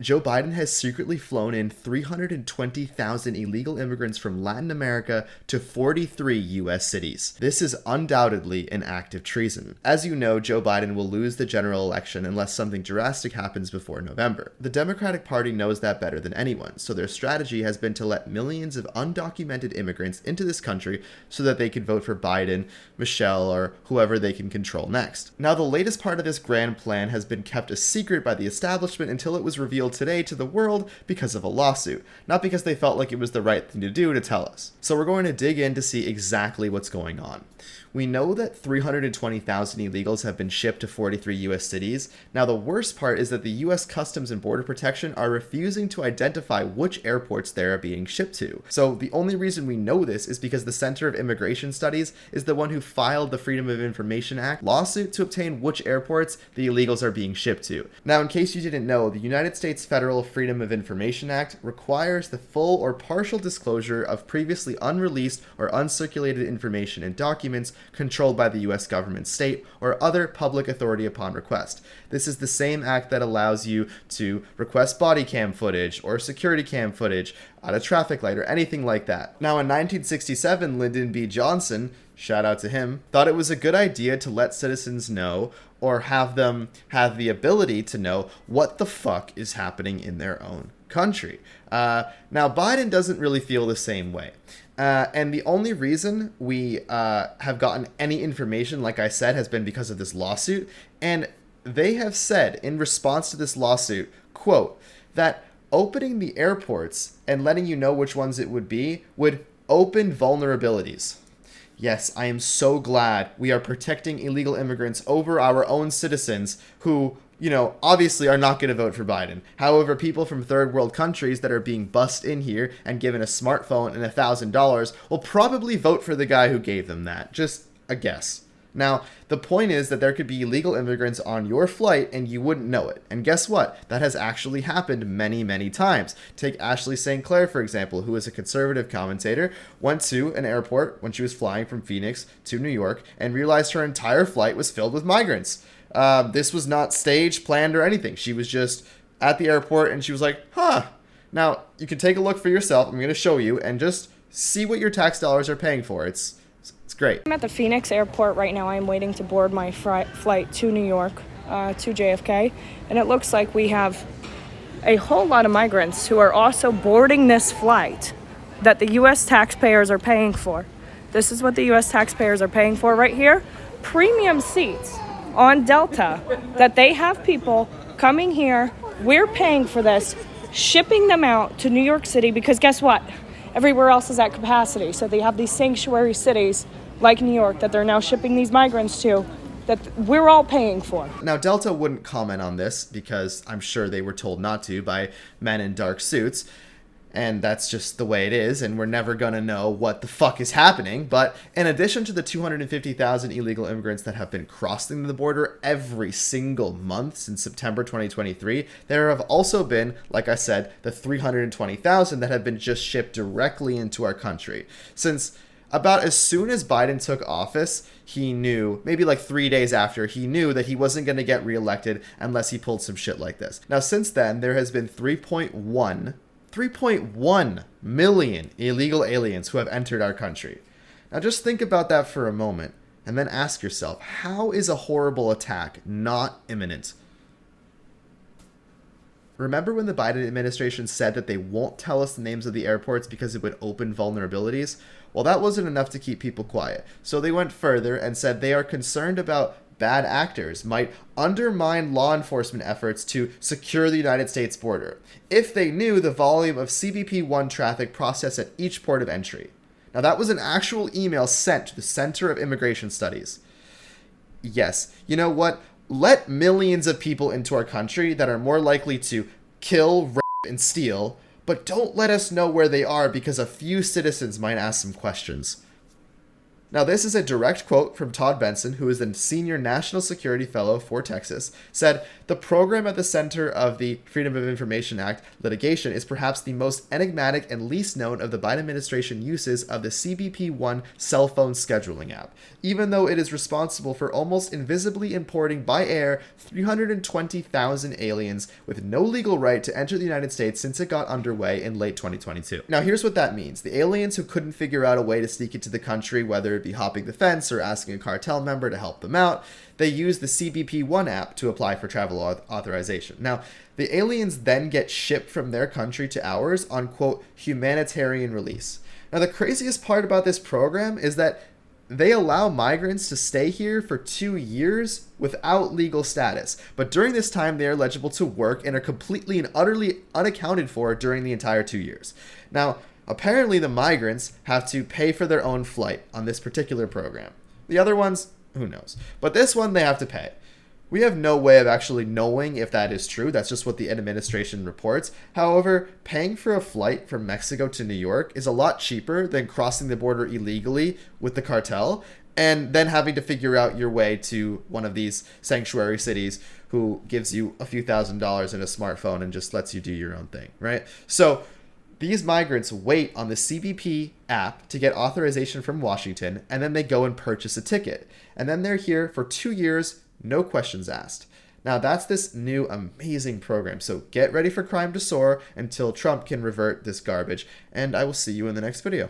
Joe Biden has secretly flown in 320,000 illegal immigrants from Latin America to 43 U.S. cities. This is undoubtedly an act of treason. As you know, Joe Biden will lose the general election unless something drastic happens before November. The Democratic Party knows that better than anyone, so their strategy has been to let millions of undocumented immigrants into this country so that they can vote for Biden, Michelle, or whoever they can control next. Now, the latest part of this grand plan has been kept a secret by the establishment until it was revealed today to the world because of a lawsuit, not because they felt like it was the right thing to do to tell us. So we're going to dig in to see exactly what's going on. We know that 320,000 illegals have been shipped to 43 U.S. cities. Now, the worst part is that the U.S. Customs and Border Protection are refusing to identify which airports they are being shipped to. So the only reason we know this is because the Center of Immigration Studies is the one who filed the Freedom of Information Act lawsuit to obtain which airports the illegals are being shipped to. Now, in case you didn't know, the United States Federal Freedom of Information Act requires the full or partial disclosure of previously unreleased or uncirculated information and documents controlled by the U.S. government, state, or other public authority upon request. This is the same act that allows you to request body cam footage or security cam footage at a traffic light or anything like that. Now, in 1967, Lyndon B. Johnson, shout out to him, thought it was a good idea to let citizens know or have them have the ability to know what the fuck is happening in their own country. Now, Biden doesn't really feel the same way. And the only reason we have gotten any information, like I said, has been because of this lawsuit. And they have said in response to this lawsuit, quote, that opening the airports and letting you know which ones it would be would open vulnerabilities. Yes, I am so glad we are protecting illegal immigrants over our own citizens who, obviously are not going to vote for Biden. However, people from third world countries that are being bussed in here and given a smartphone and $1,000 will probably vote for the guy who gave them that. Just a guess. Now, the point is that there could be illegal immigrants on your flight and you wouldn't know it. And guess what? That has actually happened many, many times. Take Ashley St. Clair, for example, who is a conservative commentator, went to an airport when she was flying from Phoenix to New York and realized her entire flight was filled with migrants. This was not staged, planned, or anything. She was just at the airport and she was like, huh. Now, you can take a look for yourself. I'm going to show you and just see what your tax dollars are paying for. It's great. I'm at the Phoenix airport right now. I'm waiting to board my flight to New York, to JFK. And it looks like we have a whole lot of migrants who are also boarding this flight that the U.S. taxpayers are paying for. This is what the U.S. taxpayers are paying for right here. Premium seats on Delta that they have people coming here. We're paying for this, shipping them out to New York City because guess what? Everywhere else is at capacity. So they have these sanctuary cities like New York that they're now shipping these migrants to that we're all paying for. Now, Delta wouldn't comment on this because I'm sure they were told not to by men in dark suits. And that's just the way it is, and we're never going to know what the fuck is happening. But in addition to the 250,000 illegal immigrants that have been crossing the border every single month since September 2023, there have also been, like I said, the 320,000 that have been just shipped directly into our country. Since about as soon as Biden took office, he knew, maybe like 3 days after, he knew that he wasn't going to get reelected unless he pulled some shit like this. Now, since then, there has been 3.1 million illegal aliens who have entered our country. Now just think about that for a moment and then ask yourself, how is a horrible attack not imminent? Remember when the Biden administration said that they won't tell us the names of the airports because it would open vulnerabilities? Well, that wasn't enough to keep people quiet. So they went further and said they are concerned about bad actors might undermine law enforcement efforts to secure the United States border if they knew the volume of CBP-1 traffic processed at each port of entry. Now, that was an actual email sent to the Center of Immigration Studies. Yes, you know what? Let millions of people into our country that are more likely to kill, rape, and steal, but don't let us know where they are because a few citizens might ask some questions. Now, this is a direct quote from Todd Benson, who is a senior national security fellow for Texas, said, "The program at the center of the Freedom of Information Act litigation is perhaps the most enigmatic and least known of the Biden administration uses of the CBP-1 cell phone scheduling app, even though it is responsible for almost invisibly importing by air 320,000 aliens with no legal right to enter the United States since it got underway in late 2022. Now, here's what that means. The aliens who couldn't figure out a way to sneak into the country, whether it be hopping the fence or asking a cartel member to help them out, they use the CBP-1 app to apply for travel authorization. Now, the aliens then get shipped from their country to ours on, quote, humanitarian release. Now, the craziest part about this program is that they allow migrants to stay here for 2 years without legal status. But during this time, they are eligible to work and are completely and utterly unaccounted for during the entire 2 years. Now, apparently the migrants have to pay for their own flight on this particular program. The other ones, who knows? But this one, they have to pay. We have no way of actually knowing if that is true. That's just what the administration reports. However, paying for a flight from Mexico to New York is a lot cheaper than crossing the border illegally with the cartel and then having to figure out your way to one of these sanctuary cities who gives you a few $1,000s and a smartphone and just lets you do your own thing, right? So these migrants wait on the CBP app to get authorization from Washington, and then they go and purchase a ticket. And then they're here for 2 years, no questions asked. Now, that's this new amazing program. So get ready for crime to soar until Trump can revert this garbage. And I will see you in the next video.